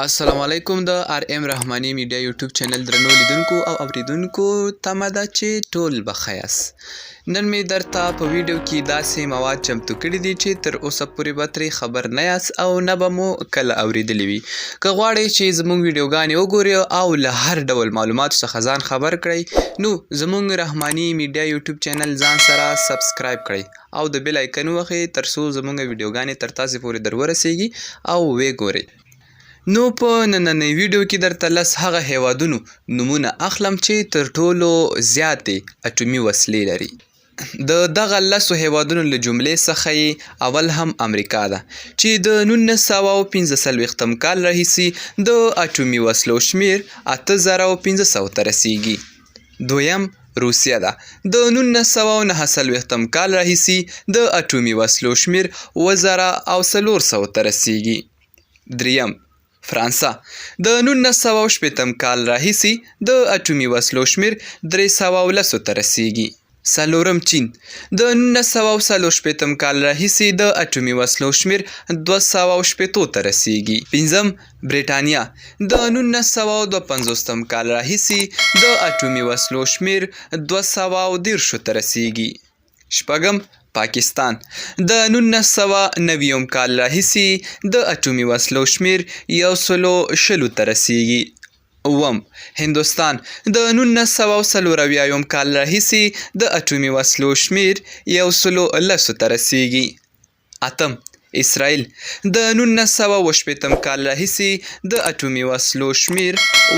السلام علیکم د آر ام رحماني میډیا یوټیوب چینل درنو لیدونکو او اوریدونکو تمه ده چې ټول بخیر یاست. نن مې درته په ویډیو کې داسې مواد چمتو کړي دي چې تر اوسه پورې به ترې خبر نه یاست او نه به مو کله اوریدلی وي. که غواړئ چې زموږ ویډیوګانې وګورئ او له هر ډول معلوماتو څخه ځان خبر کړئ نو زموږ رحماني میډیا یوټیوب چینل ځان سره سبسکرایب کړئ او د بیل آیکن ووهئ تر څو زموږ ویډیوګانې تر تاسې پورې در ورسیږي او ویې ګورئ. نو په نننۍ ویډیو کې درته لس هغه هیوادونو نومونه اخلم چې تر ټولو زیاتې اټومي وسلې لري. د دغه لسو هیوادونو له جملې څخه یې اول هم امریکا ده چې د 1945 کال راهیسې د اټومي وسلو شمیر 8500 ته رسیږي. دویم روسیه ده. د 1949 کال راهیسې د اټومي وسلو شمیر 4400 ته رسیږي. دریم فرانسه. د 1960 کال راهیسې د اټومي وسلو شمیر 310 ته رسیږي. څلورم چین. د 1940 کال راهیسې د اټومي وسلو شمیر 260 ته رسیږي. پنځم بریټانیا. د 1952 کال راهیسې د اټومي وسلو شمیر 213 ته رسیږي. شپږم پاکستان. د 1990 کال راهیسې د اټومي وسلو شمیر 120 ته رسیږي. اووم هندوستان. د 1940 کال راهیسې د اټومي وسلو شمیر 110 ته رسیږي. اتم اسرائیل. د 1980 کال راهیسې د اټومي وسلو شمیر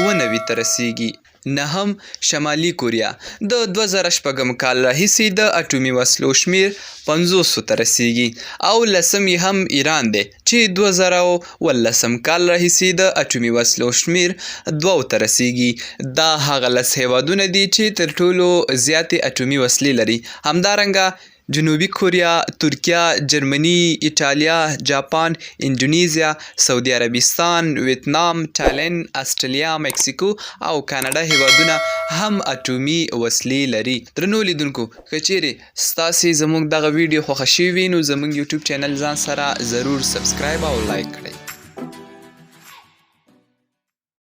90 ته رسیږي. نهم شمالي کوریا. د 2006 کال راهیسې د اټومي وسلو شمیر 500 ته رسیږي. او لسم یې هم ایران دی چې 2019 کال راهیسې د اټومي وسلو شمیر 2 ته رسیږي. دا هغه لس هیوادونه دي چې تر ټولو زیاتې اټومي وسلې لري. همدارنګه جنوبي کوریا، ترکیه، جرمني، ایټالیا، جاپان، اندونیزیا، سعودي عربستان، ویتنام، تایلند، استرالیا، مکسیکو او کاناډا هیوادونه هم اټومي وسلې لري. درنو لیدونکو که چیرې ستاسې زموږ دغه ویډیو خوښه شوې وي نو زموږ یوټیوب چینل ځان سره ضرور سبسکرایب او لایک کړئ.